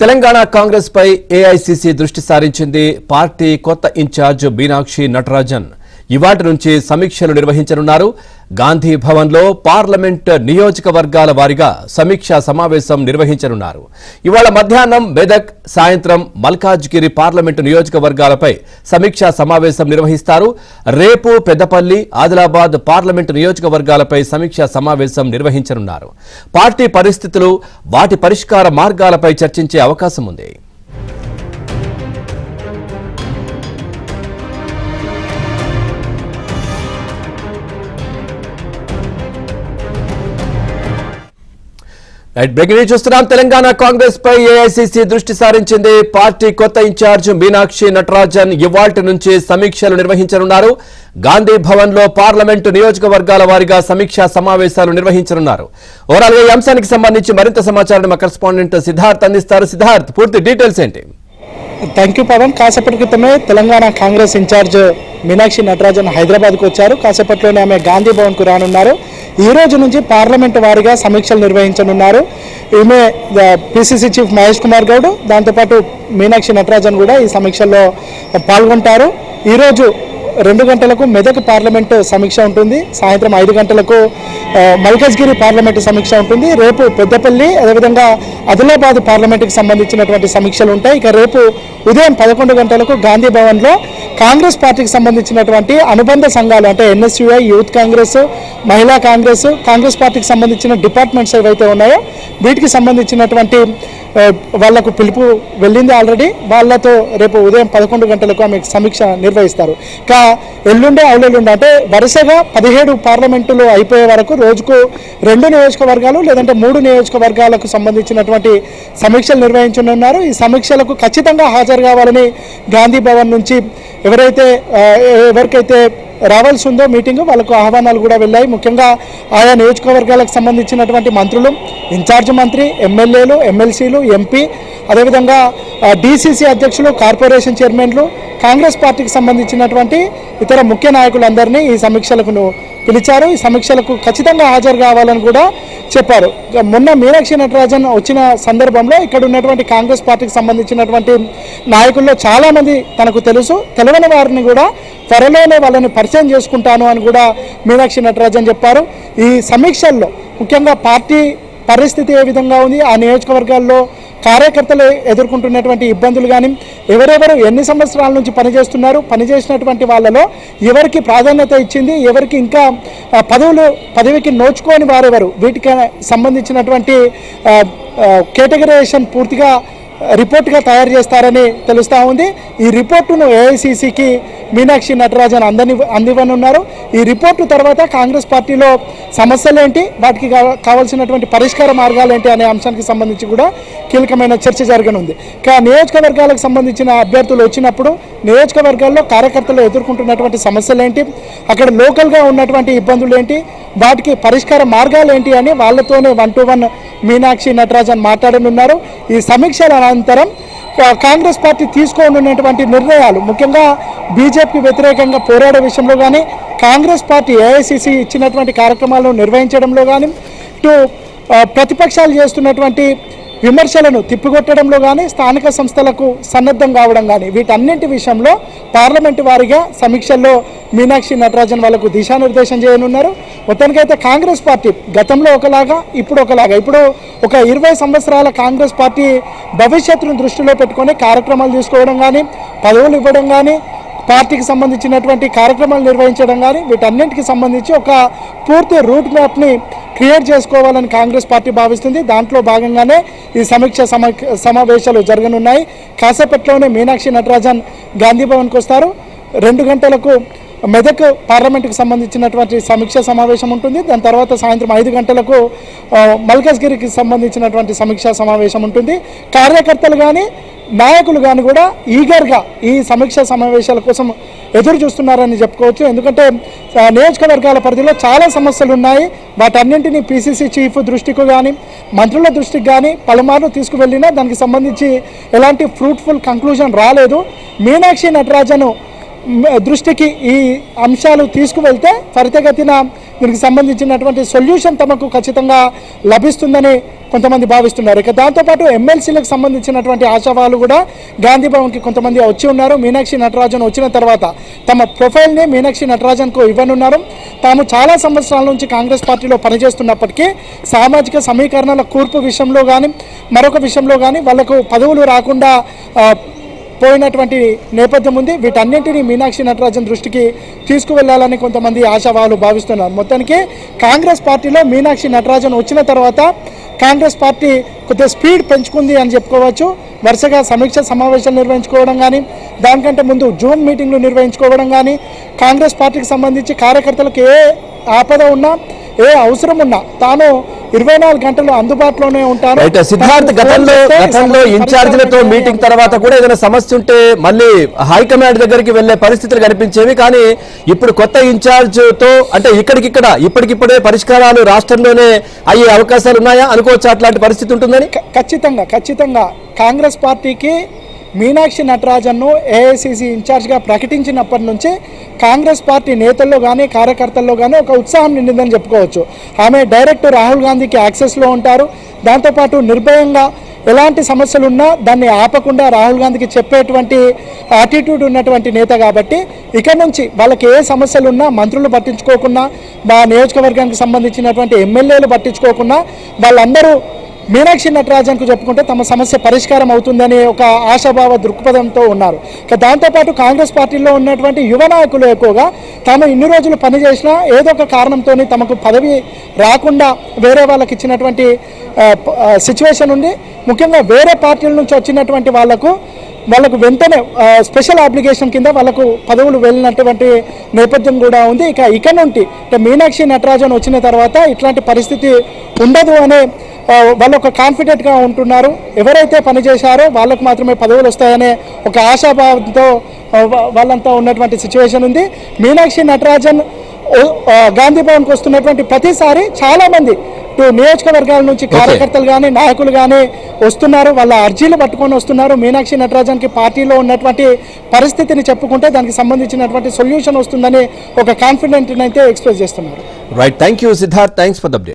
తెలంగాణ కాంగ్రెస్ పై AICC దృష్టి సారించింది. Party కొత్త ఇన్ఛార్జ్ మీనాక్షి నటరాజన్ ఇవాటి నుంచి సమీక్షలు నిర్వహించనున్నారు. గాంధీ భవన్లో పార్లమెంట్ నియోజకవర్గాల వారీగా సమీక్షా సమావేశం నిర్వహించనున్నారు. ఇవాళ మధ్యాహ్నం మెదక్, సాయంత్రం మల్కాజ్గిరి పార్లమెంటు నియోజకవర్గాలపై సమీక్షా సమావేశం నిర్వహిస్తారు. రేపు పెద్దపల్లి, ఆదిలాబాద్ పార్లమెంటు నియోజకవర్గాలపై సమీక్షా సమావేశం నిర్వహించనున్నారు. పార్టీ పరిస్థితులు, వాటి పరిష్కార మార్గాలపై చర్చించే అవకాశం ఉంది. బ్రేకింగ్ న్యూస్ చూస్తున్నాం. తెలంగాణ కాంగ్రెస్ పై ఏఐసీసీ దృష్టి సారించింది. పార్టీ కొత్త ఇన్ఛార్జ్ మీనాక్షి నటరాజన్ ఇవాల్టి నుంచి సమీక్షలు నిర్వహించనున్నారు. గాంధీ భవన్ లో పార్లమెంటు నియోజకవర్గాల వారీగా సమీక్షా సమావేశాలు నిర్వహించనున్నారు. ఓవరాల్ ఈ అంశానికి సంబంధించి మరింత సమాచారాన్ని మా కరెస్పాండెంట్ సిద్ధార్థ్ అందిస్తారు. సిద్ధార్థ్, పూర్తి డీటెయిల్స్ ఏంటి? Thank you Pavan. కాసేపటి క్రితమే తెలంగాణ కాంగ్రెస్ ఇన్ఛార్జ్ మీనాక్షి నటరాజన్ హైదరాబాద్కు వచ్చారు. కాసేపట్లోనే ఆమె గాంధీ భవన్కు రానున్నారు. ఈ రోజు నుంచి పార్లమెంటు వారీగా సమీక్షలు నిర్వహించనున్నారు. ఈమె పిసిసి చీఫ్ మహేష్ కుమార్ గౌడ్, దాంతోపాటు మీనాక్షి నటరాజన్ కూడా ఈ సమీక్షల్లో పాల్గొంటారు. ఈరోజు 2 గంటలకు మెదక్ పార్లమెంటు సమీక్ష ఉంటుంది. సాయంత్రం 5 గంటలకు మల్కాజ్గిరి పార్లమెంటు సమీక్ష ఉంటుంది. రేపు పెద్దపల్లి, అదేవిధంగా ఆదిలాబాద్ పార్లమెంటుకి సంబంధించినటువంటి సమీక్షలు ఉంటాయి. ఇక రేపు ఉదయం 11 గంటలకు గాంధీ భవన్లో కాంగ్రెస్ పార్టీకి సంబంధించినటువంటి అనుబంధ సంఘాలు అంటే ఎన్ఎస్యుఐ, యూత్ కాంగ్రెస్, మహిళా కాంగ్రెస్, కాంగ్రెస్ పార్టీకి సంబంధించిన డిపార్ట్మెంట్స్ ఏవైతే ఉన్నాయో వీటికి సంబంధించినటువంటి వాళ్లకు పిలుపు వెళ్ళింది ఆల్రెడీ. వాళ్ళతో రేపు ఉదయం 11 గంటలకు ఆమె సమీక్ష నిర్వహిస్తారు. ఇంకా ఎల్లుండే అవులెల్లుండే అంటే వరుసగా 17 పార్లమెంటులు అయిపోయే వరకు రోజుకు 2 నియోజకవర్గాలు లేదంటే 3 నియోజకవర్గాలకు సంబంధించినటువంటి సమీక్షలు నిర్వహించనున్నారు. ఈ సమీక్షలకు ఖచ్చితంగా హాజరు కావాలని గాంధీ భవన్ నుంచి ఎవరికైతే రావాల్సి ఉందో మీటింగ్ వాళ్ళకు ఆహ్వానాలు కూడా వెళ్ళాయి. ముఖ్యంగా ఆయా నియోజకవర్గాలకు సంబంధించినటువంటి మంత్రులు, ఇన్ఛార్జ్ మంత్రి, ఎమ్మెల్యేలు, ఎమ్మెల్సీలు, ఎంపీ, అదేవిధంగా డీసీసీ అధ్యక్షులు, కార్పొరేషన్ చైర్మన్లు, కాంగ్రెస్ పార్టీకి సంబంధించినటువంటి ఇతర ముఖ్య నాయకులందరినీ ఈ సమీక్షలకు పిలిచారు. ఈ సమీక్షలకు ఖచ్చితంగా హాజరు కావాలని కూడా చెప్పారు. మొన్న మీనాక్షి నటరాజన్ వచ్చిన సందర్భంలో ఇక్కడ ఉన్నటువంటి కాంగ్రెస్ పార్టీకి సంబంధించినటువంటి నాయకుల్లో చాలామంది తనకు తెలుసు, తెలియని వారిని కూడా త్వరలోనే వాళ్ళని పరిచయం చేసుకుంటాను అని కూడా మీనాక్షి నటరాజన్ చెప్పారు. ఈ సమీక్షల్లో ముఖ్యంగా పార్టీ పరిస్థితి ఏ విధంగా ఉంది, ఆ నియోజకవర్గాల్లో కార్యకర్తలు ఎదుర్కొంటున్నటువంటి ఇబ్బందులు కానీ, ఎవరెవరు ఎన్ని సంవత్సరాల నుంచి పనిచేస్తున్నారు, పనిచేసినటువంటి వాళ్ళలో ఎవరికి ప్రాధాన్యత ఇచ్చింది, ఎవరికి ఇంకా పదవికి నోచుకోని వారెవరు, వీటికి సంబంధించినటువంటి కేటగరైజేషన్ పూర్తిగా రిపోర్ట్గా తయారు చేస్తారని తెలుస్తూ ఉంది. ఈ రిపోర్టును ఏఐసీసీకి మీనాక్షి నటరాజన్ అందివ్వనున్నారు. ఈ రిపోర్టు తర్వాత కాంగ్రెస్ పార్టీలో సమస్యలేంటి, వాటికి కావాల్సినటువంటి పరిష్కార మార్గాలేంటి అనే అంశానికి సంబంధించి కూడా కీలకమైన చర్చ జరగనుంది. నియోజకవర్గాలకు సంబంధించిన అభ్యర్థులు వచ్చినప్పుడు నియోజకవర్గాల్లో కార్యకర్తలు ఎదుర్కొంటున్నటువంటి సమస్యలేంటి, అక్కడ లోకల్గా ఉన్నటువంటి ఇబ్బందులు ఏంటి, వాటికి పరిష్కార మార్గాలు ఏంటి అని వాళ్ళతోనే 1-to-1 మీనాక్షి నటరాజన్ మాట్లాడనున్నారు. ఈ సమీక్షల అనంతరం కాంగ్రెస్ పార్టీ తీసుకోనున్నటువంటి నిర్ణయాలు, ముఖ్యంగా బీజేపీకి వ్యతిరేకంగా పోరాడే విషయంలో కానీ, కాంగ్రెస్ పార్టీ ఏఐసీసీ ఇచ్చినటువంటి కార్యక్రమాలను నిర్వహించడంలో కానీ, ఇటు ప్రతిపక్షాలు చేస్తున్నటువంటి విమర్శలను తిప్పికొట్టడంలో కానీ, స్థానిక సంస్థలకు సన్నద్ధం కావడం కానీ, వీటన్నింటి విషయంలో పార్లమెంటు వారీగా సమీక్షల్లో మీనాక్షి నటరాజన్ వాళ్ళకు దిశానిర్దేశం చేయనున్నారు. మొత్తానికైతే కాంగ్రెస్ పార్టీ గతంలో ఒకలాగా, ఇప్పుడు ఒకలాగా, ఇప్పుడు ఒక 20 సంవత్సరాల కాంగ్రెస్ పార్టీ భవిష్యత్తును దృష్టిలో పెట్టుకొని కార్యక్రమాలు తీసుకోవడం కానీ, పదవులు ఇవ్వడం కానీ, పార్టీకి సంబంధించినటువంటి కార్యక్రమాలు నిర్వహించడం కానీ, వీటన్నింటికి సంబంధించి ఒక పూర్తి రూట్ మ్యాప్ని క్రియేట్ చేసుకోవాలని కాంగ్రెస్ పార్టీ భావిస్తుంది. దాంట్లో భాగంగానే ఈ సమీక్ష సమావేశాలు జరగనున్నాయి. కాసేపట్లోనే మీనాక్షి నటరాజన్ గాంధీ భవన్కి వస్తారు. 2 గంటలకు మెదక్ పార్లమెంటుకు సంబంధించినటువంటి సమీక్ష సమావేశం ఉంటుంది. దాని తర్వాత సాయంత్రం 5 గంటలకు మల్కాజ్గిరికి సంబంధించినటువంటి సమీక్షా సమావేశం ఉంటుంది. కార్యకర్తలు కానీ, నాయకులు కానీ కూడా ఈగర్గా ఈ సమీక్షా సమావేశాల కోసం ఎదురు చూస్తున్నారని చెప్పుకోవచ్చు. ఎందుకంటే నియోజకవర్గాల పరిధిలో చాలా సమస్యలు ఉన్నాయి. వాటన్నింటినీ పిసిసి చీఫ్ దృష్టికి కానీ, మంత్రుల దృష్టికి కానీ పలుమార్లు తీసుకువెళ్ళినా దానికి సంబంధించి ఎలాంటి ఫ్రూట్ఫుల్ కంక్లూజన్ రాలేదు. మీనాక్షి నటరాజన్ దృష్టికి ఈ అంశాలు తీసుకువెళ్తే త్వరితగతిన దీనికి సంబంధించినటువంటి సొల్యూషన్ తమకు ఖచ్చితంగా లభిస్తుందని కొంతమంది భావిస్తున్నారు. ఇక దాంతోపాటు ఎమ్మెల్సీలకు సంబంధించినటువంటి ఆశావాలు కూడా గాంధీ భవన్కి కొంతమంది వచ్చి ఉన్నారు. మీనాక్షి నటరాజన్ వచ్చిన తర్వాత తమ ప్రొఫైల్ని మీనాక్షి నటరాజన్కు ఇవ్వనున్నారు. తాము చాలా సంవత్సరాల నుంచి కాంగ్రెస్ పార్టీలో పనిచేస్తున్నప్పటికీ సామాజిక సమీకరణల కూర్పు విషయంలో కానీ మరొక విషయంలో కానీ వాళ్లకు పదవులు రాకుండా పోయినటువంటి నేపథ్యం ఉంది. వీటన్నింటినీ మీనాక్షి నటరాజన్ దృష్టికి తీసుకువెళ్లాలని కొంతమంది ఆశావాహులు భావిస్తున్నారు. మొత్తానికి కాంగ్రెస్ పార్టీలో మీనాక్షి నటరాజన్ వచ్చిన తర్వాత కాంగ్రెస్ పార్టీ కొద్దిగా స్పీడ్ పెంచుకుంది అని చెప్పుకోవచ్చు. వరుసగా సమీక్ష సమావేశాలు నిర్వహించుకోవడం కానీ, దానికంటే ముందు జూమ్ మీటింగ్లు నిర్వహించుకోవడం కానీ, కాంగ్రెస్ పార్టీకి సంబంధించి కార్యకర్తలకు ఏ ఆపద ఉన్నా ఏ అవసరం ఉన్నా తాను 24 గంటలు అందుబాటులోనే ఉంటారు. సిద్ధార్థ్ గతంలో ఇన్ఛార్జీలతో మీటింగ్ తర్వాత కూడా ఏదైనా సమస్య ఉంటే మళ్ళీ హైకమాండ్ దగ్గరికి వెళ్లే పరిస్థితులు కనిపించేవి. కానీ ఇప్పుడు కొత్త ఇన్ఛార్జ్ తో అంటే ఇప్పటికిప్పుడే పరిష్కారాలు రాష్ట్రంలోనే అయ్యే అవకాశాలు ఉన్నాయా అనుకోవచ్చు? అట్లాంటి పరిస్థితి ఉంటుందని ఖచ్చితంగా కాంగ్రెస్ పార్టీకి మీనాక్షి నటరాజన్ను ఏఐసిసి ఇన్ఛార్జ్గా ప్రకటించినప్పటి నుంచి కాంగ్రెస్ పార్టీ నేతల్లో కానీ కార్యకర్తల్లో కానీ ఒక ఉత్సాహం నిండిందని చెప్పుకోవచ్చు. ఆమె డైరెక్ట్ రాహుల్ గాంధీకి యాక్సెస్లో ఉంటారు. దాంతోపాటు నిర్భయంగా ఎలాంటి సమస్యలు ఉన్నా దాన్ని ఆపకుండా రాహుల్ గాంధీకి చెప్పేటువంటి యాటిట్యూడ్ ఉన్నటువంటి నేత కాబట్టి ఇక నుంచి వాళ్ళకి ఏ సమస్యలు ఉన్నా మంత్రులు పట్టించుకోకుండా, మా నియోజకవర్గానికి సంబంధించినటువంటి ఎమ్మెల్యేలు పట్టించుకోకుండా వాళ్ళందరూ మీనాక్షి నటరాజన్కు చెప్పుకుంటే తమ సమస్య పరిష్కారం అవుతుందని ఒక ఆశాభావ దృక్పథంతో ఉన్నారు. దాంతోపాటు కాంగ్రెస్ పార్టీలో ఉన్నటువంటి యువ నాయకులు ఎక్కువగా తాము ఇన్ని రోజులు పనిచేసినా ఏదో ఒక కారణంతో తమకు పదవి రాకుండా వేరే వాళ్ళకి ఇచ్చినటువంటి సిచ్యువేషన్ ఉంది. ముఖ్యంగా వేరే పార్టీల నుంచి వచ్చినటువంటి వాళ్ళకు వెంటనే స్పెషల్ అప్లికేషన్ కింద వాళ్ళకు పదవులు వెళ్ళినటువంటి నేపథ్యం కూడా ఉంది. ఇక నుండి మీనాక్షి నటరాజన్ వచ్చిన తర్వాత ఇట్లాంటి పరిస్థితి ఉండదు అనే వాళ్ళు ఒక కాన్ఫిడెంట్గా ఉంటున్నారు. ఎవరైతే పనిచేశారో వాళ్ళకు మాత్రమే పదవులు వస్తాయనే ఒక ఆశాభావంతో వాళ్ళంతా ఉన్నటువంటి సిచ్యువేషన్ ఉంది. మీనాక్షి నటరాజన్ గాంధీ భవన్కి వస్తున్నటువంటి ప్రతిసారి చాలామంది నియోజకవర్గాల నుంచి కార్యకర్తలు కానీ నాయకులు కానీ వస్తున్నారు. వాళ్ళ అర్జీలు పట్టుకొని వస్తున్నారు. మీనాక్షి నటరాజన్కి పార్టీలో ఉన్నటువంటి పరిస్థితిని చెప్పుకుంటే దానికి సంబంధించినటువంటి సొల్యూషన్ వస్తుందని ఒక కాన్ఫిడెంట్ అయితే ఎక్స్ప్రెస్ చేస్తున్నారు. Right, thank you Siddharth, thanks for the update.